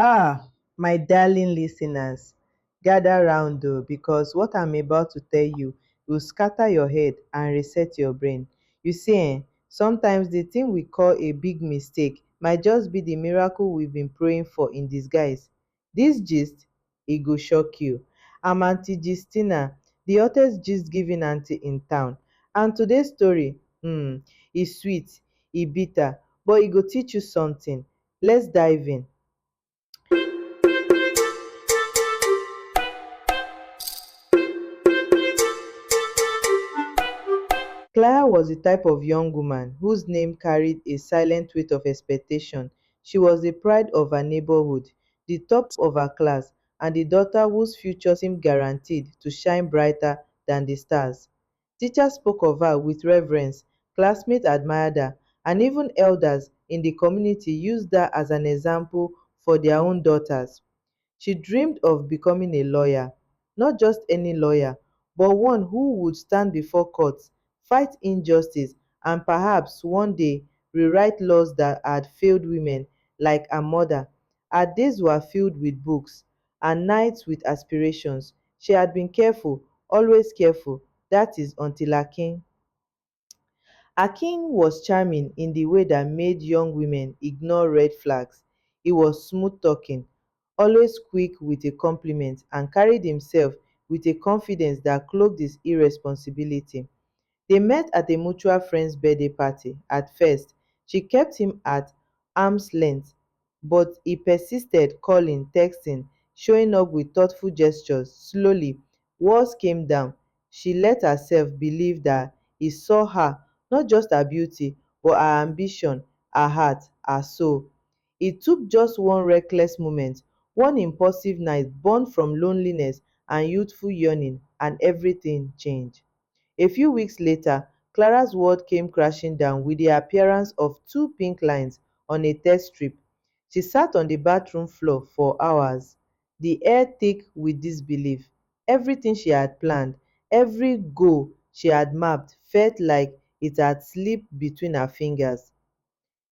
Ah, my darling listeners, gather round though, because what I'm about to tell you will scatter your head and reset your brain. You see, sometimes the thing we call a big mistake might just be the miracle we've been praying for in disguise. This gist, it go shock you. I'm Aunty Gistina, the hottest gist giving auntie in town. And today's story, is sweet, bitter, but it go teach you something. Let's dive in. Clara was the type of young woman whose name carried a silent weight of expectation. She was the pride of her neighborhood, the top of her class, and the daughter whose future seemed guaranteed to shine brighter than the stars. Teachers spoke of her with reverence, classmates admired her, and even elders in the community used her as an example for their own daughters. She dreamed of becoming a lawyer, not just any lawyer, but one who would stand before courts, fight injustice, and perhaps one day rewrite laws that had failed women like her mother. Her days were filled with books and nights with aspirations. She had been careful, always careful, that is, until Akin. Akin was charming in the way that made young women ignore red flags. He was smooth talking, always quick with a compliment, and carried himself with a confidence that cloaked his irresponsibility. They met at a mutual friend's birthday party. At first, she kept him at arm's length, but he persisted, calling, texting, showing up with thoughtful gestures. Slowly, walls came down. She let herself believe that he saw her, not just her beauty, but her ambition, her heart, her soul. It took just one reckless moment, one impulsive night born from loneliness and youthful yearning, and everything changed. A few weeks later, Clara's world came crashing down with the appearance of two pink lines on a test strip. She sat on the bathroom floor for hours, the air thick with disbelief. Everything she had planned, every goal she had mapped felt like it had slipped between her fingers.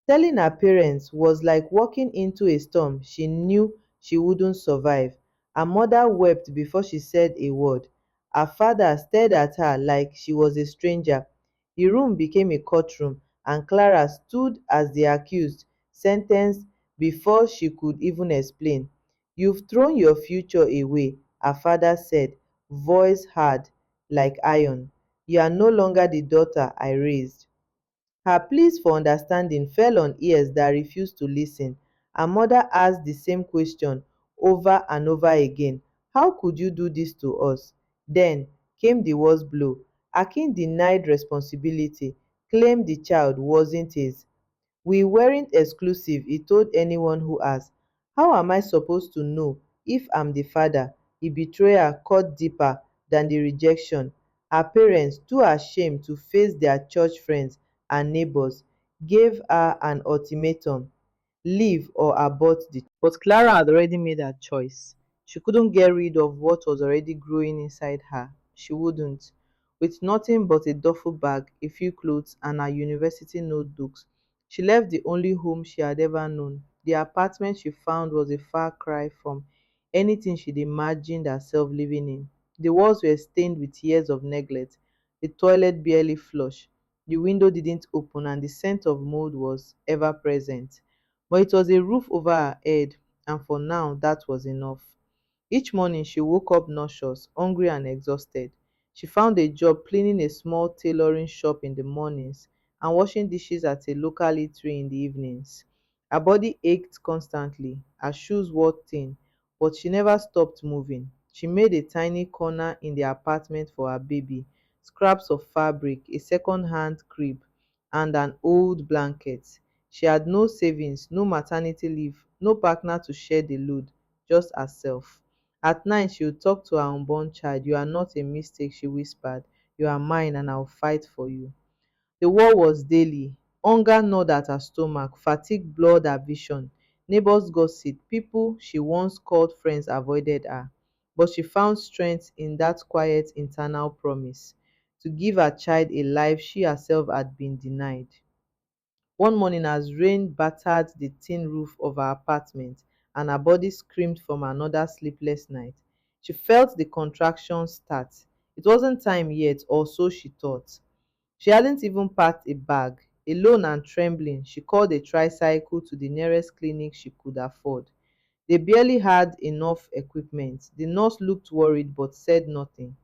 Telling her parents was like walking into a storm she knew she wouldn't survive. Her mother wept before she said a word. Her father stared at her like she was a stranger. The room became a courtroom, and Clara stood as the accused, sentenced before she could even explain. You've thrown your future away, her father said, voice hard like iron. You are no longer the daughter I raised. Her pleas for understanding fell on ears that refused to listen. Her mother asked the same question over and over again. How could you do this to us? Then came the worst blow. Akin denied responsibility, claimed the child wasn't his. We weren't exclusive, he told anyone who asked. How am I supposed to know if I'm the father? The betrayal cut deeper than the rejection. Her parents, too ashamed to face their church friends and neighbors, gave her an ultimatum: leave or abort the. But Clara had already made her choice. She couldn't get rid of what was already growing inside her. She wouldn't. With nothing but a duffel bag, a few clothes, and her university notebooks, she left the only home she had ever known. The apartment she found was a far cry from anything she'd imagined herself living in. The walls were stained with years of neglect, the toilet barely flushed, the window didn't open, and the scent of mold was ever present. But it was a roof over her head, and for now that was enough. Each morning she woke up nauseous, hungry, and exhausted. She found a job cleaning a small tailoring shop in the mornings and washing dishes at a local eatery in the evenings. Her body ached constantly, her shoes wore thin, but she never stopped moving. She made a tiny corner in the apartment for her baby, scraps of fabric, a second-hand crib, and an old blanket. She had no savings, no maternity leave, no partner to share the load, just herself. At night, she would talk to her unborn child. You are not a mistake, she whispered. You are mine, and I'll fight for you. The war was daily. Hunger gnawed at her stomach, fatigue blurred her vision. Neighbors gossiped, people she once called friends avoided her. But she found strength in that quiet internal promise to give her child a life she herself had been denied. One morning, as rain battered the tin roof of her apartment and her body screamed from another sleepless night. She felt the contractions start. It wasn't time yet, or so she thought. She hadn't even packed a bag. Alone and trembling, she called a tricycle to the nearest clinic she could afford. They barely had enough equipment. The nurse looked worried but said nothing.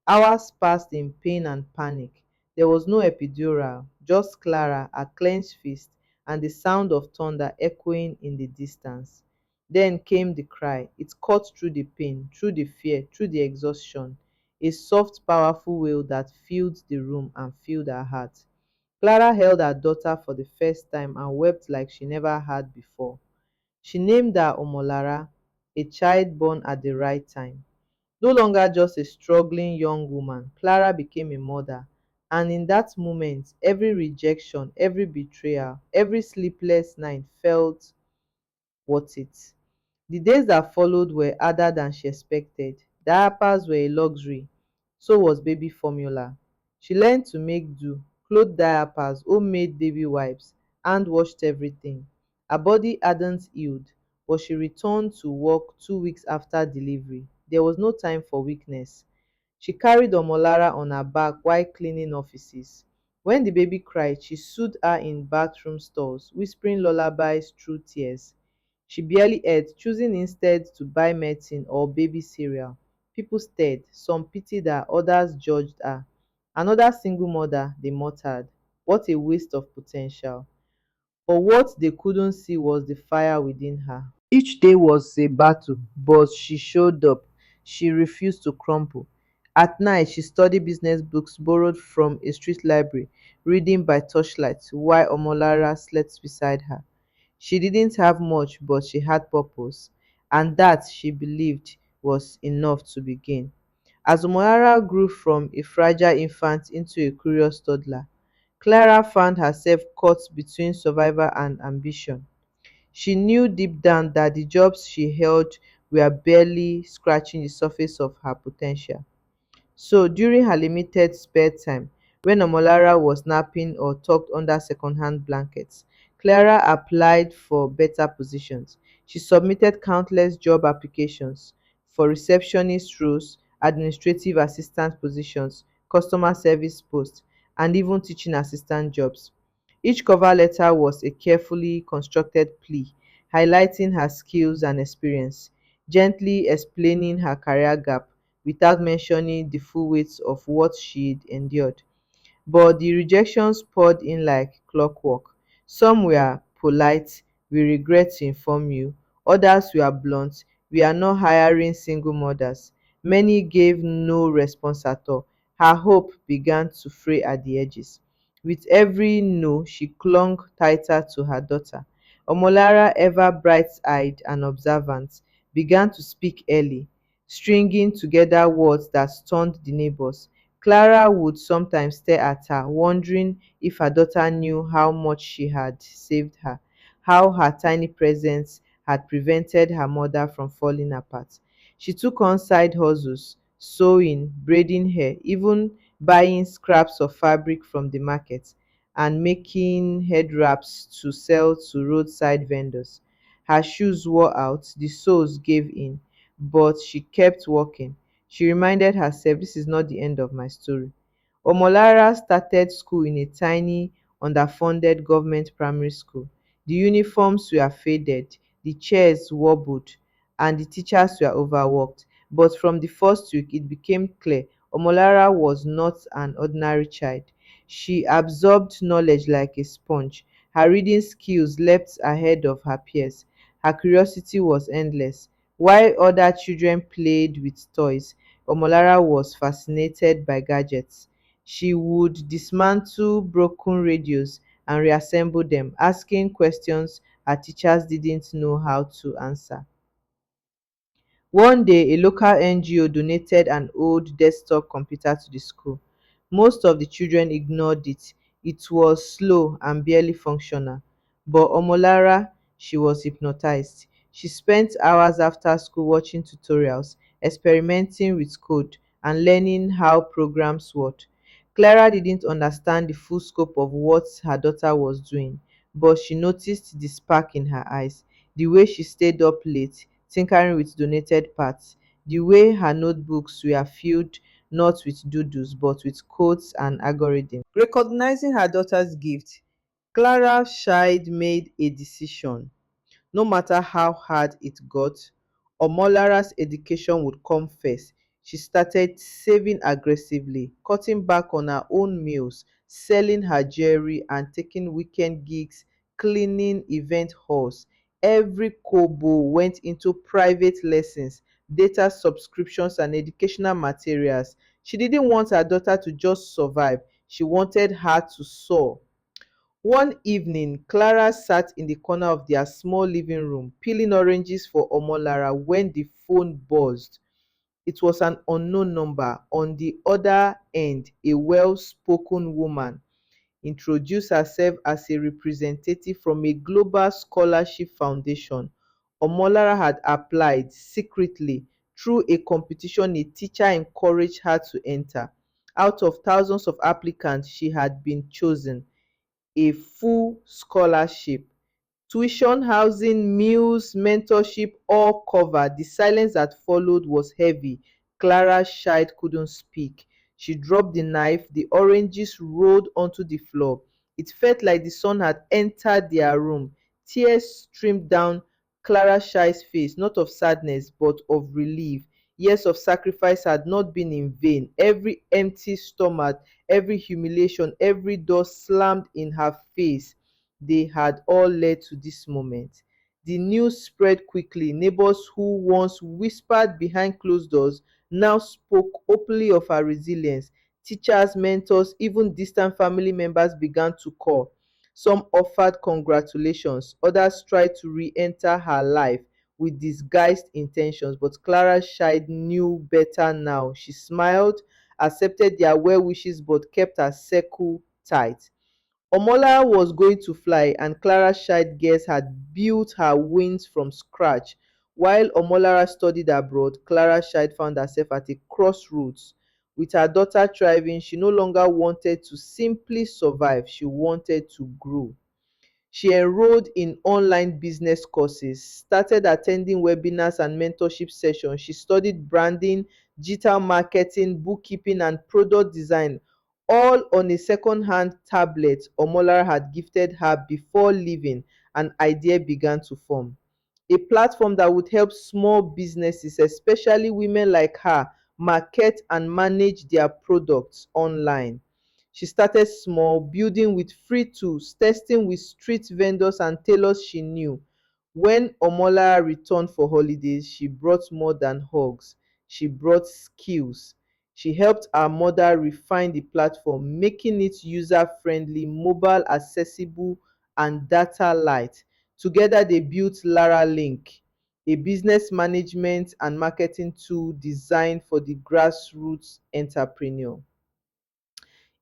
Hours passed in pain and panic. There was no epidural, just Clara, a clenched fist, and the sound of thunder echoing in the distance. Then came the cry. It cut through the pain, through the fear, through the exhaustion. A soft, powerful wail that filled the room and filled her heart. Clara held her daughter for the first time and wept like she never had before. She named her Omolara, a child born at the right time. No longer just a struggling young woman, Clara became a mother. And in that moment, every rejection, every betrayal, every sleepless night felt worth it. The days that followed were harder than she expected. Diapers were a luxury, so was baby formula. She learned to make do, clothed diapers, homemade baby wipes, and washed everything. Her body hadn't healed, but she returned to work 2 weeks after delivery. There was no time for weakness. She carried Omolara on her back while cleaning offices. When the baby cried, she soothed her in bathroom stalls, whispering lullabies through tears. She barely ate, choosing instead to buy medicine or baby cereal. People stared, some pitied her, others judged her. Another single mother, they muttered. What a waste of potential. But what they couldn't see was the fire within her. Each day was a battle, but she showed up. She refused to crumble. At night, she studied business books borrowed from a street library, reading by torchlight while Omolara slept beside her. She didn't have much, but she had purpose, and that, she believed, was enough to begin. As Omolara grew from a fragile infant into a curious toddler, Clara found herself caught between survival and ambition. She knew deep down that the jobs she held were barely scratching the surface of her potential. So during her limited spare time, when Omolara was napping or tucked under second-hand blankets, Clara applied for better positions. She submitted countless job applications for receptionist roles, administrative assistant positions, customer service posts, and even teaching assistant jobs. Each cover letter was a carefully constructed plea, highlighting her skills and experience, gently explaining her career gap without mentioning the full weight of what she'd endured. But the rejections poured in like clockwork. Some were polite, we regret to inform you. Others were blunt, we are not hiring single mothers. Many gave no response at all. Her hope began to fray at the edges. With every no, she clung tighter to her daughter. Omolara, ever bright eyed and observant, began to speak early, stringing together words that stunned the neighbors. Clara would sometimes stare at her, wondering if her daughter knew how much she had saved her, how her tiny presence had prevented her mother from falling apart. She took on side hustles, sewing, braiding hair, even buying scraps of fabric from the market and making head wraps to sell to roadside vendors. Her shoes wore out, the soles gave in, but she kept walking. She reminded herself, this is not the end of my story. Omolara started school in a tiny, underfunded government primary school. The uniforms were faded, the chairs wobbled, and the teachers were overworked. But from the first week, it became clear Omolara was not an ordinary child. She absorbed knowledge like a sponge. Her reading skills leapt ahead of her peers. Her curiosity was endless. While other children played with toys, Omolara was fascinated by gadgets. She would dismantle broken radios and reassemble them, asking questions her teachers didn't know how to answer. One day, a local NGO donated an old desktop computer to the school. Most of the children ignored it. It was slow and barely functional. But Omolara, she was hypnotized. She spent hours after school watching tutorials, experimenting with code, and learning how programs worked. Clara didn't understand the full scope of what her daughter was doing, but she noticed the spark in her eyes. the way she stayed up late tinkering with donated parts, the way her notebooks were filled not with doodles but with codes and algorithms. Recognizing her daughter's gift, Clara Scheid made a decision. No matter how hard it got, Omolara's education would come first. She started saving aggressively, cutting back on her own meals, selling her jewelry, and taking weekend gigs cleaning event halls. Every kobo went into private lessons, data subscriptions, and educational materials. She didn't want her daughter to just survive, she wanted her to soar. One evening, Clara sat in the corner of their small living room, peeling oranges for Omolara when the phone buzzed. It was an unknown number. On the other end, a well-spoken woman introduced herself as a representative from a global scholarship foundation. Omolara had applied secretly through a competition a teacher encouraged her to enter. Out of thousands of applicants, she had been chosen. A full scholarship, tuition, housing, meals, mentorship, all covered. The silence that followed was heavy. Clara Scheid couldn't speak. She dropped the knife. The oranges rolled onto the floor. It felt like the sun had entered their room. Tears streamed down Clara Scheid's face, not of sadness, but of relief. Years of sacrifice had not been in vain. Every empty stomach, every humiliation, every door slammed in her face, they had all led to this moment. The news spread quickly. Neighbors who once whispered behind closed doors now spoke openly of her resilience. Teachers, mentors, even distant family members began to call. Some offered congratulations, others tried to re enter her life with disguised intentions, but Clara Scheid knew better now. She smiled, accepted their well wishes, but kept her circle tight. Omola was going to fly, and Clara Scheid Guess had built her wings from scratch. While Omolara studied abroad, Clara Scheid found herself at a crossroads. With her daughter thriving, she no longer wanted to simply survive, she wanted to grow. She enrolled in online business courses, started attending webinars and mentorship sessions. She studied branding, digital marketing, bookkeeping, and product design, all on a second-hand tablet Omolara had gifted her before leaving. An idea began to form. A platform that would help small businesses, especially women like her, market and manage their products online. She started small, building with free tools, testing with street vendors and tailors she knew. When Omola returned for holidays, she brought more than hugs. She brought skills. She helped her mother refine the platform, making it user-friendly, mobile accessible, and data light. Together, they built Lara Link, a business management and marketing tool designed for the grassroots entrepreneur.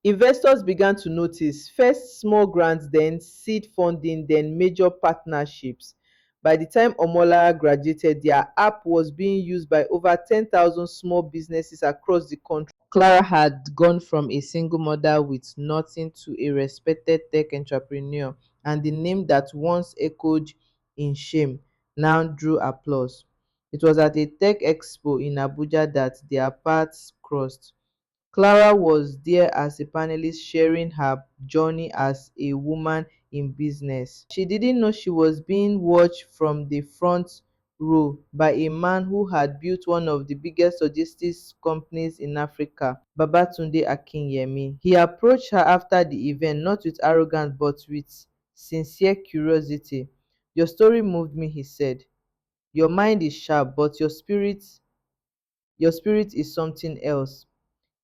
Investors began to notice, first small grants, then seed funding, then major partnerships. By the time Omola graduated, their app was being used by over 10,000 small businesses across the country. Clara had gone from a single mother with nothing to a respected tech entrepreneur, and the name that once echoed in shame now drew applause. It was at a tech expo in Abuja that their paths crossed. Clara was there as a panelist sharing her journey as a woman in business. She didn't know she was being watched from the front row by a man who had built one of the biggest logistics companies in Africa, Babatunde Akinyemi. He approached her after the event not with arrogance but with sincere curiosity. "Your story moved me," he said. "Your mind is sharp, but your spirit is something else."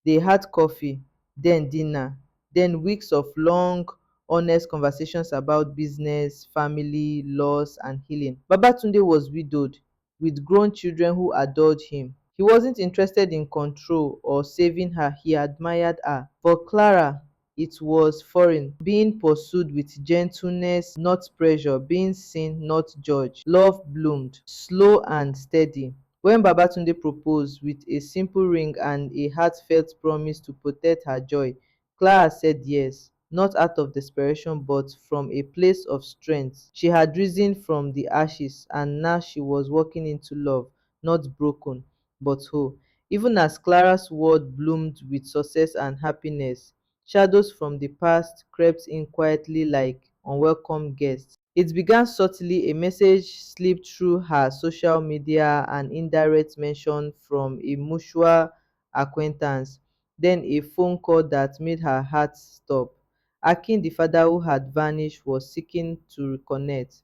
They had coffee, then dinner, then weeks of long, honest conversations about business, family, loss, and healing. Babatunde was widowed, with grown children who adored him. He wasn't interested in control or saving her, he admired her. For Clara, it was foreign, being pursued with gentleness, not pressure, being seen, not judged. Love bloomed, slow and steady. When Babatunde proposed with a simple ring and a heartfelt promise to protect her joy, Clara said yes, not out of desperation but from a place of strength. She had risen from the ashes and now she was walking into love, not broken, but whole. Even as Clara's world bloomed with success and happiness, shadows from the past crept in quietly like unwelcome guests. It began subtly. A message slipped through her social media, an indirect mention from a mutual acquaintance, then a phone call that made her heart stop. Akin, the father who had vanished, was seeking to reconnect.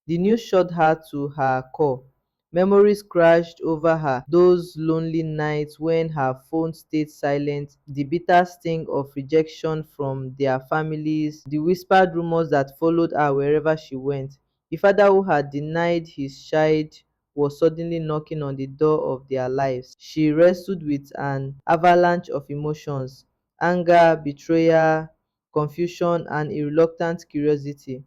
The news shocked her to her core. Memories crashed over her, those lonely nights when her phone stayed silent, the bitter sting of rejection from their families, the whispered rumors that followed her wherever she went. The father who had denied his child was suddenly knocking on the door of their lives. She wrestled with an avalanche of emotions: anger, betrayal, confusion, and a reluctant curiosity.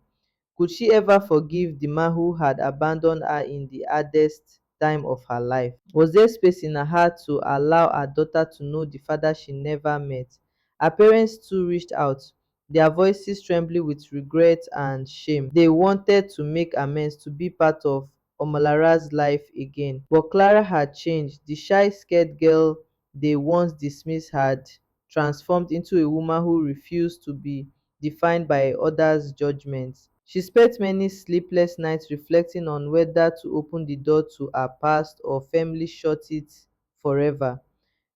Could she ever forgive the man who had abandoned her in the hardest time of her life? Was there space in her heart to allow her daughter to know the father she never met? Her parents too reached out, their voices trembling with regret and shame. They wanted to make amends, to be part of Omalara's life again. But Clara had changed. The shy, scared girl they once dismissed had transformed into a woman who refused to be defined by others' judgments. She spent many sleepless nights reflecting on whether to open the door to her past or firmly shut it forever.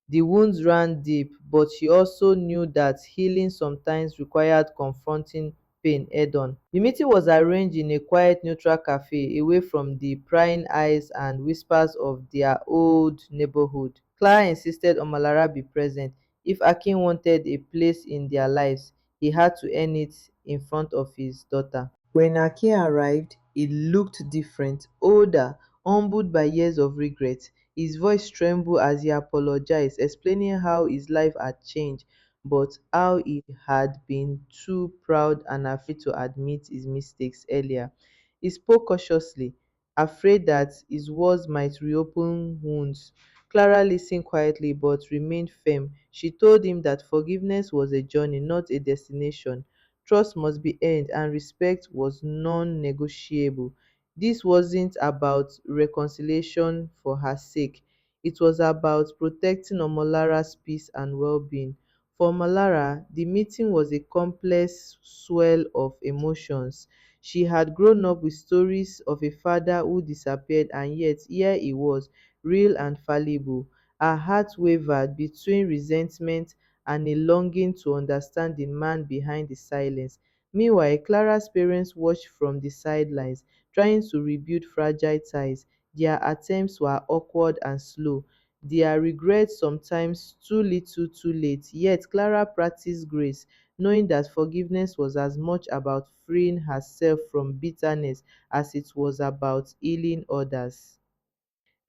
The wounds ran deep, but she also knew that healing sometimes required confronting pain head on. The meeting was arranged in a quiet, neutral cafe, away from the prying eyes and whispers of their old neighborhood. Clara insisted Omalara be present. If Akin wanted a place in their lives, he had to earn it in front of his daughter. When Akin arrived, he looked different, older, humbled by years of regret. His voice trembled as he apologized, explaining how his life had changed, but how he had been too proud and afraid to admit his mistakes earlier. He spoke cautiously, afraid that his words might reopen wounds. Clara listened quietly but remained firm. She told him that forgiveness was a journey, not a destination. Trust must be earned, and respect was non negotiable. This wasn't about reconciliation for her sake, it was about protecting Omolara's peace and well being. For Omolara, the meeting was a complex swell of emotions. She had grown up with stories of a father who disappeared, and yet here he was, real and fallible. Her heart wavered between resentment and a longing to understand the man behind the silence. Meanwhile, Clara's parents watched from the sidelines, trying to rebuild fragile ties. Their attempts were awkward and slow, their regrets sometimes too little too late. Yet Clara practiced grace, knowing that forgiveness was as much about freeing herself from bitterness as it was about healing others.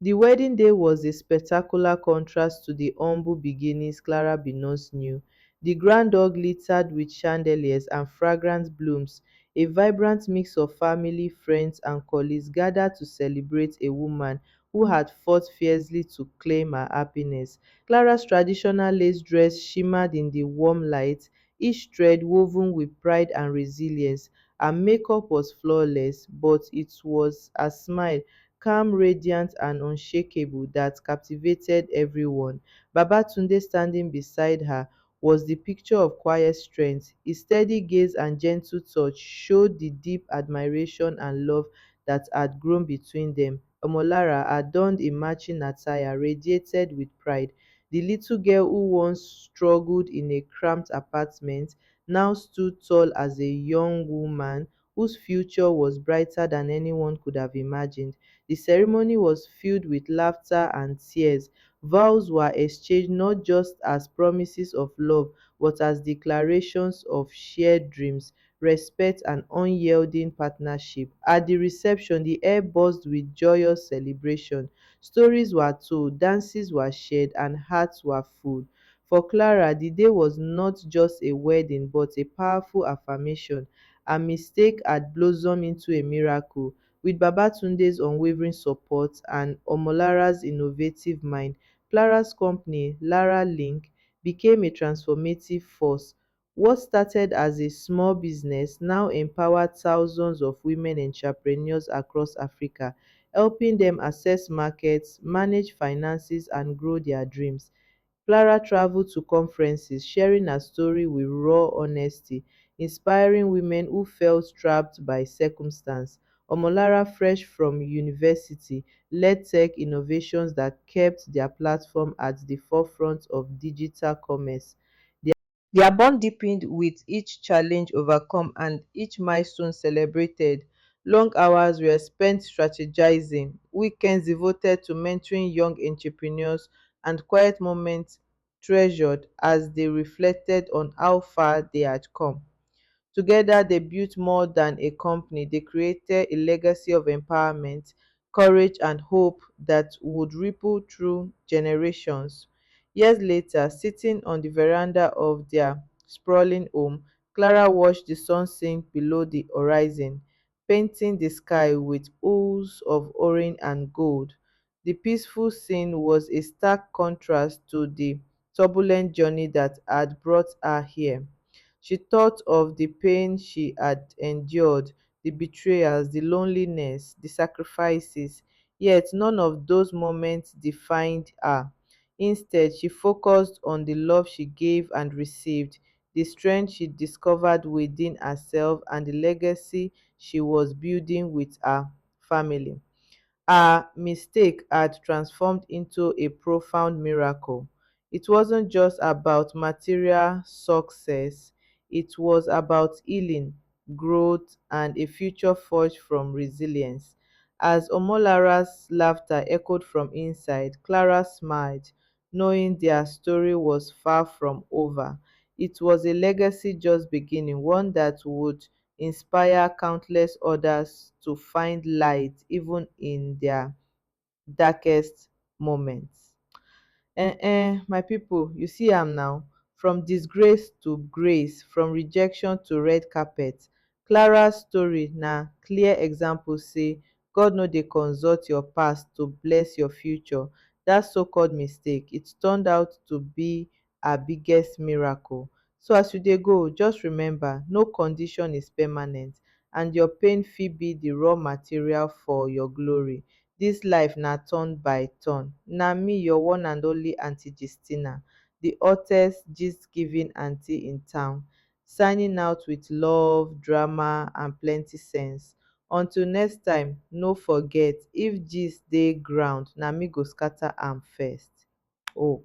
The wedding day was a spectacular contrast to the humble beginnings Clara Binons knew. The grand hall glittered with chandeliers and fragrant blooms. A vibrant mix of family, friends, and colleagues gathered to celebrate a woman who had fought fiercely to claim her happiness. Clara's traditional lace dress shimmered in the warm light, each thread woven with pride and resilience. Her makeup was flawless, but it was a smile, calm, radiant, and unshakable, that captivated everyone. Babatunde, standing beside her, was the picture of quiet strength. His steady gaze and gentle touch showed the deep admiration and love that had grown between them. Omolara, adorned in matching attire, radiated with pride. The little girl who once struggled in a cramped apartment now stood tall as a young woman whose future was brighter than anyone could have imagined. The ceremony was filled with laughter and tears. Vows were exchanged not just as promises of love, but as declarations of shared dreams, respect, and unyielding partnership. At the reception, the air buzzed with joyous celebration. Stories were told, dances were shared, and hearts were full. For Clara, the day was not just a wedding but a powerful affirmation. A mistake had blossomed into a miracle. With Babatunde's unwavering support and Omolara's innovative mind, Clara's company, Lara Link, became a transformative force. What started as a small business now empowered thousands of women entrepreneurs across Africa, helping them access markets, manage finances, and grow their dreams. Clara traveled to conferences, sharing her story with raw honesty, inspiring women who felt trapped by circumstance. Omolara, fresh from university, led tech innovations that kept their platform at the forefront of digital commerce. Their bond deepened with each challenge overcome and each milestone celebrated. Long hours were spent strategizing, weekends devoted to mentoring young entrepreneurs, and quiet moments treasured as they reflected on how far they had come. Together, they built more than a company, they created a legacy of empowerment, courage, and hope that would ripple through generations. Years later, sitting on the veranda of their sprawling home, Clara watched the sun sink below the horizon, painting the sky with hues of orange and gold. The peaceful scene was a stark contrast to the turbulent journey that had brought her here. She thought of the pain she had endured, the betrayals, the loneliness, the sacrifices, yet none of those moments defined her. Instead, she focused on the love she gave and received, the strength she discovered within herself, and the legacy she was building with her family. Her mistake had transformed into a profound miracle. It wasn't just about material success, it was about healing, growth, and a future forged from resilience. As Omolara's laughter echoed from inside, Clara smiled, knowing their story was far from over. It was a legacy just beginning, one that would inspire countless others to find light even in their darkest moments. My people, you see am now. From disgrace to grace, from rejection to red carpet. Clara's story na clear example say God no dey consult your past to bless your future. Dat so-called mistake, it turned out to be her biggest miracle. So as you dey go, just remember, no condition is permanent, and your pain fit be the raw material for your glory. Dis life na turn by turn. Na me, your one and only Aunty Gistina, the hottest gist giving aunty in town, signing out with love, drama, and plenty sense. Until next time, no forget, if gist dey ground, na me go scatter am first. Oh.